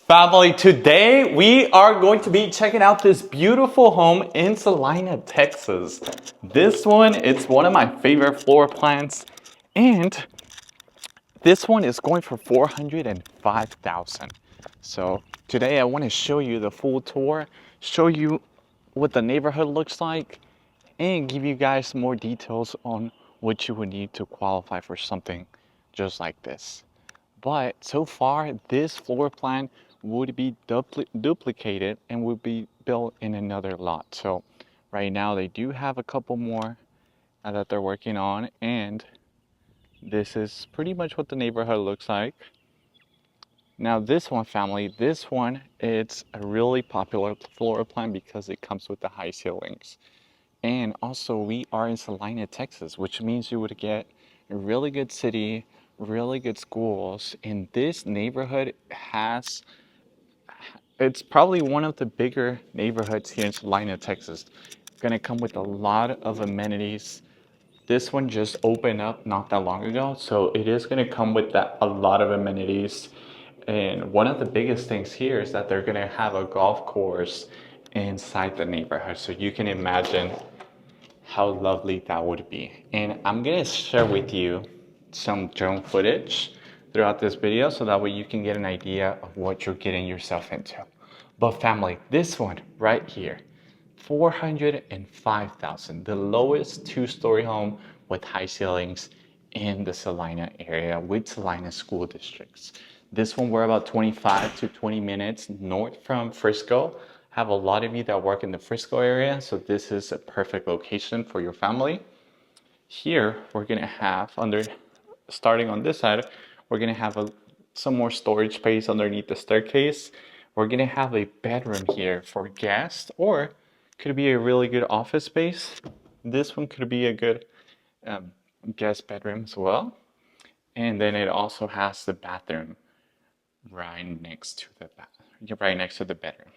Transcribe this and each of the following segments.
Family, today we are going to be checking out this beautiful home in Celina, Texas. This one, it's one of my favorite floor plans, and this one is going for $405,000. So today I want to show you the full tour, show you what the neighborhood looks like, and give you guys more details on what you would need to qualify for something just like this. But so far, this floor plan would be duplicated and would be built in another lot. So right now they do have a couple more that they're working on, and this is pretty much what the neighborhood looks like. Now this one, family, this one, it's a really popular floor plan because it comes with the high ceilings. And also we are in Celina, Texas, which means you would get a really good city, really good schools. And this neighborhood it's probably one of the bigger neighborhoods here in Celina, Texas. It's gonna come with a lot of amenities. This one just opened up not that long ago, so it is gonna come with a lot of amenities. And one of the biggest things here is that they're gonna have a golf course inside the neighborhood. So you can imagine how lovely that would be. And I'm gonna share with you some drone footage throughout this video so that way you can get an idea of what you're getting yourself into. But family, this one right here, 405,000, the lowest two-story home with high ceilings in the Celina area with Celina school districts. This one, we're about 25 to 20 minutes north from Frisco. Have a lot of you that work in the Frisco area, so this is a perfect location for your family. Here, we're gonna have starting on this side, we're gonna have some more storage space underneath the staircase. We're gonna have a bedroom here for guests, or could be a really good office space. This one could be a good guest bedroom as well. And then it also has the bathroom right next to the bedroom.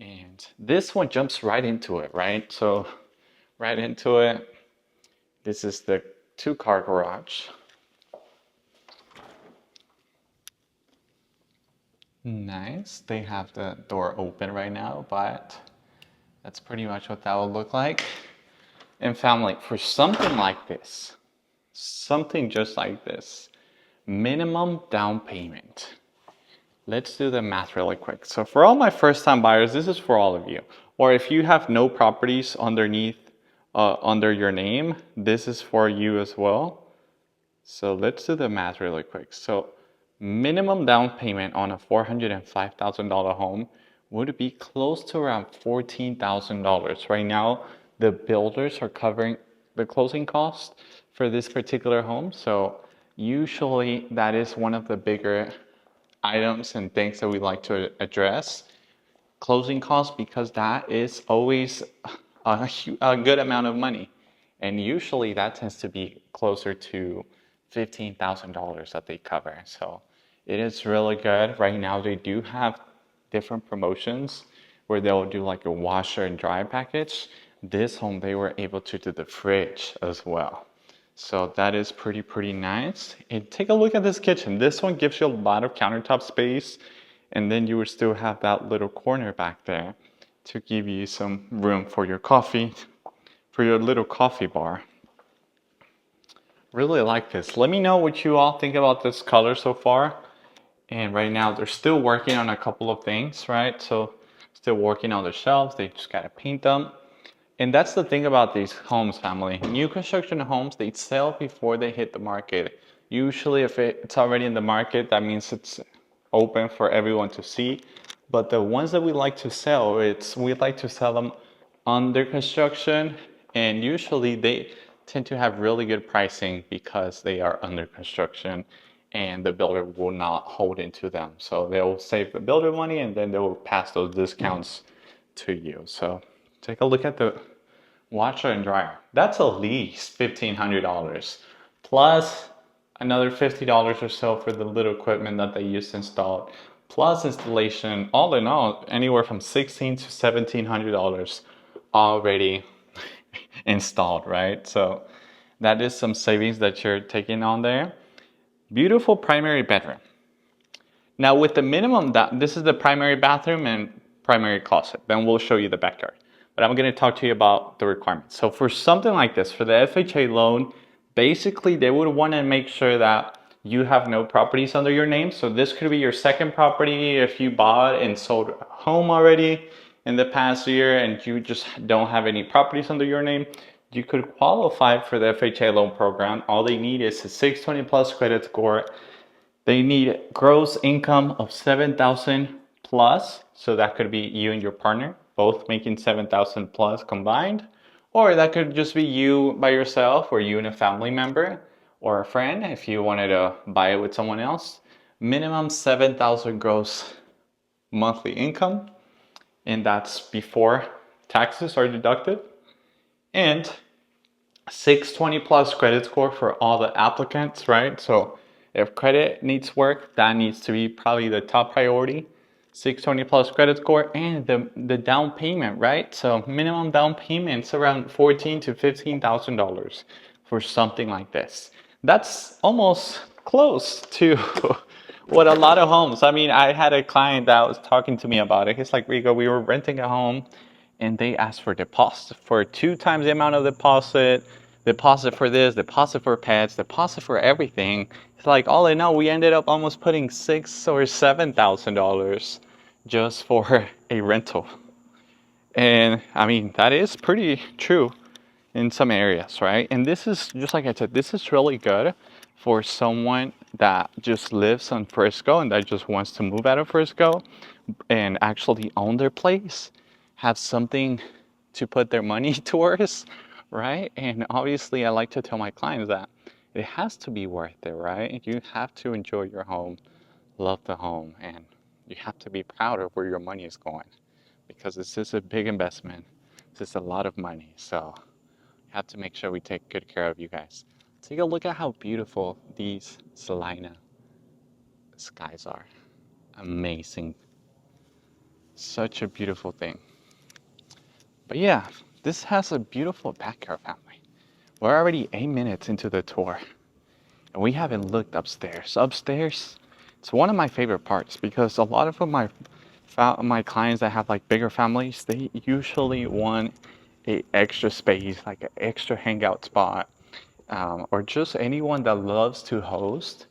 And this one jumps right into it, right? So right into it, this is the two-car garage. Nice. They have the door open right now, but that's pretty much what that will look like. And family, for something like this, something just like this, minimum down payment. Let's do the math really quick. So for all my first-time buyers, this is for all of you. Or if you have no properties under your name, this is for you as well. So let's do the math really quick. So minimum down payment on a $405,000 home would be close to around $14,000. Right now, the builders are covering the closing costs for this particular home. So usually that is one of the bigger items and things that we like to address. Closing costs, because that is always a good amount of money. And usually that tends to be closer to $15,000 that they cover. So it is really good. Right now they do have different promotions where they'll do like a washer and dryer package. This home, they were able to do the fridge as well. So that is pretty nice. And take a look at this kitchen. This one gives you a lot of countertop space, and then you would still have that little corner back there to give you some room for your coffee, for your little coffee bar. Really like this. Let me know what you all think about this color so far. And right now they're still working on a couple of things, right? So still working on the shelves. They just gotta paint them. And that's the thing about these homes, family. New construction homes, they sell before they hit the market. Usually if it's already in the market, that means it's open for everyone to see. But the ones that we like to sell, we like to sell them under construction, and usually they tend to have really good pricing because they are under construction and the builder will not hold into them. So they'll save the builder money and then they will pass those discounts to you. So take a look at the washer and dryer. That's at least $1,500 plus another $50 or so for the little equipment that they used to install, plus installation. All in all, anywhere from $1,600 to $1,700 already installed, right? So that is some savings that you're taking on there. Beautiful primary bedroom. Now with the minimum, that this is the primary bathroom and primary closet. Then we'll show you the backyard. But I'm going to talk to you about the requirements. So for something like this, for the FHA loan, basically they would want to make sure that you have no properties under your name. So this could be your second property if you bought and sold a home already in the past year and you just don't have any properties under your name. You could qualify for the FHA loan program. All they need is a 620 plus credit score. They need gross income of 7,000 plus. So that could be you and your partner, both making 7,000 plus combined. Or that could just be you by yourself or you and a family member or a friend if you wanted to buy it with someone else. Minimum 7,000 gross monthly income. And that's before taxes are deducted. And 620 plus credit score for all the applicants, right? So if credit needs work, that needs to be probably the top priority. 620 plus credit score and the down payment, right? So minimum down payments around $14,000 to $15,000 for something like this. That's almost close to what a lot of homes. I mean, I had a client that was talking to me about it. He's like, Rico, we were renting a home and they asked for deposit for 2 times the amount of deposit for this, deposit for pets, deposit for everything. It's like all in all, we ended up almost putting $6,000 or $7,000 just for a rental. And I mean, that is pretty true in some areas, right? And this is, just like I said, this is really good for someone that just lives on Frisco and that just wants to move out of Frisco and actually own their place, have something to put their money towards, right? And obviously I like to tell my clients that it has to be worth it, right? You have to enjoy your home, love the home, and you have to be proud of where your money is going because this is a big investment. This is a lot of money. So you have to make sure we take good care of you guys. Take a look at how beautiful these Celina skies are. Amazing. Such a beautiful thing. But yeah, this has a beautiful backyard, family. We're already 8 minutes into the tour and we haven't looked upstairs. Upstairs, it's one of my favorite parts because a lot of my clients that have like bigger families, they usually want a extra space, like an extra hangout spot, or just anyone that loves to host.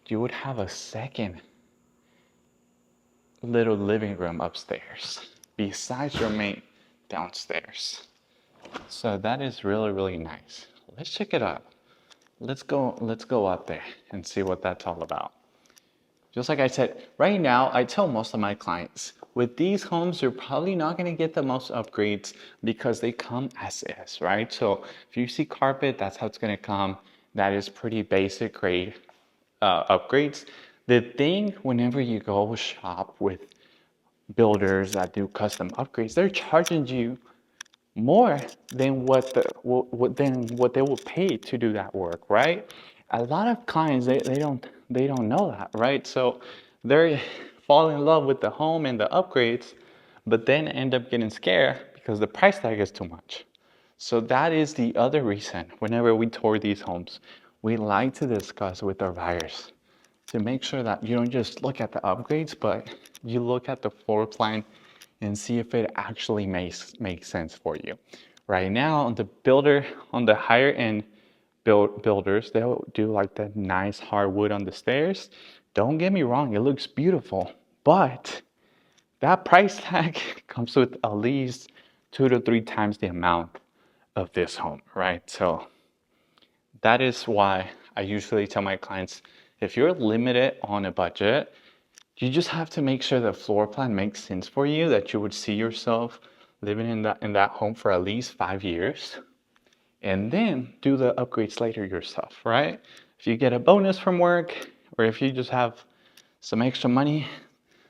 You would have a second little living room upstairs besides your main downstairs. So that is really, really nice. Let's check it out. Let's go up there and see what that's all about. Just like I said, right now, I tell most of my clients, with these homes, you're probably not going to get the most upgrades because they come as is, right? So if you see carpet, that's how it's going to come. That is pretty basic grade upgrades. The thing, whenever you go shop with builders that do custom upgrades, they're charging you more than what they will pay to do that work, right? A lot of clients they don't know that, right? So they fall in love with the home and the upgrades, but then end up getting scared because the price tag is too much. So that is the other reason whenever we tour these homes, we like to discuss with our buyers to make sure that you don't just look at the upgrades, but you look at the floor plan and see if it actually makes sense for you. Right now, on the higher end builders, they'll do like that nice hardwood on the stairs. Don't get me wrong, it looks beautiful, but that price tag comes with at least 2 to 3 times the amount of this home, right? So that is why I usually tell my clients, if you're limited on a budget, you just have to make sure the floor plan makes sense for you, that you would see yourself living in that home for at least 5 years, and then do the upgrades later yourself, right? If you get a bonus from work, or if you just have some extra money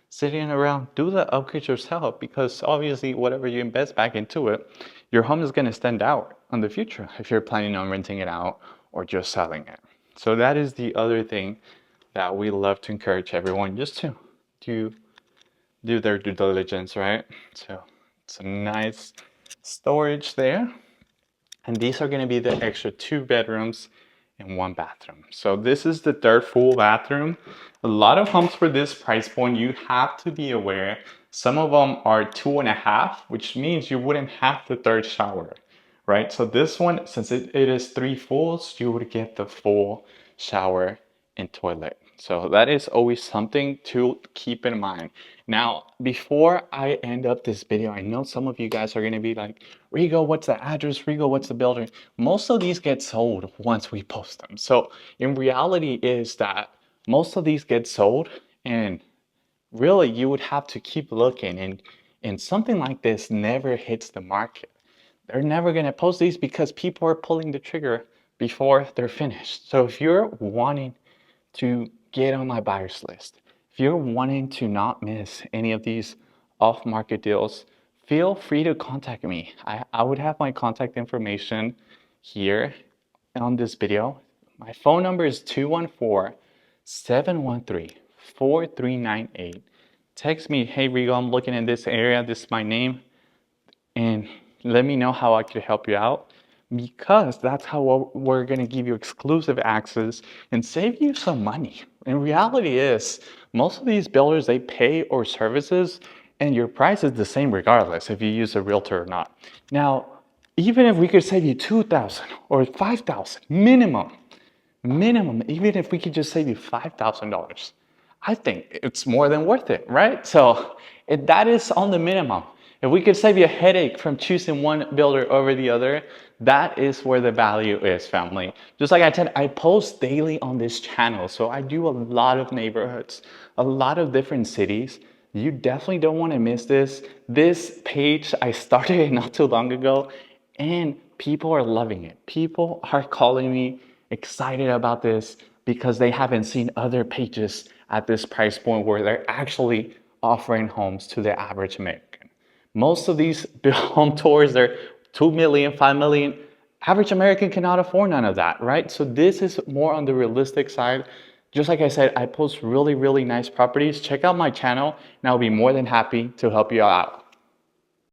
sitting around, do the upgrades yourself, because obviously whatever you invest back into it, your home is going to stand out in the future if you're planning on renting it out or just selling it. So that is the other thing that we love to encourage everyone just to do their due diligence, right? So it's a nice storage there. And these are going to be the extra 2 bedrooms and 1 bathroom. So this is the third full bathroom. A lot of homes for this price point, you have to be aware. Some of them are 2.5, which means you wouldn't have the third shower, right? So this one, since it is 3 fulls, you would get the full shower and toilet. So that is always something to keep in mind. Now, before I end up this video, I know some of you guys are gonna be like, Rigo, what's the address? Rigo, what's the builder? Most of these get sold once we post them. So in reality is that most of these get sold, and really you would have to keep looking, and something like this never hits the market. They're never gonna post these because people are pulling the trigger before they're finished. So if you're wanting to get on my buyers list, if you're wanting to not miss any of these off-market deals, feel free to contact me. I would have my contact information here on this video. My phone number is 214-713-4398. Text me, hey Rigo, I'm looking in this area, this is my name, and let me know how I could help you out, because that's how we're going to give you exclusive access and save you some money. And reality is, most of these builders, they pay or services, and your price is the same regardless if you use a realtor or not. Now, even if we could save you $2,000 or $5,000 minimum, even if we could just save you $5,000, I think it's more than worth it, right? So that is on the minimum. If we could save you a headache from choosing one builder over the other, that is where the value is, family. Just like I said, I post daily on this channel. So I do a lot of neighborhoods, a lot of different cities. You definitely don't want to miss this. This page, I started it not too long ago, and people are loving it. People are calling me excited about this because they haven't seen other pages at this price point where they're actually offering homes to the average American. Most of these home tours, they're 2 million, 5 million. Average American cannot afford none of that, right? So this is more on the realistic side. Just like I said, I post really, really nice properties. Check out my channel and I'll be more than happy to help you out.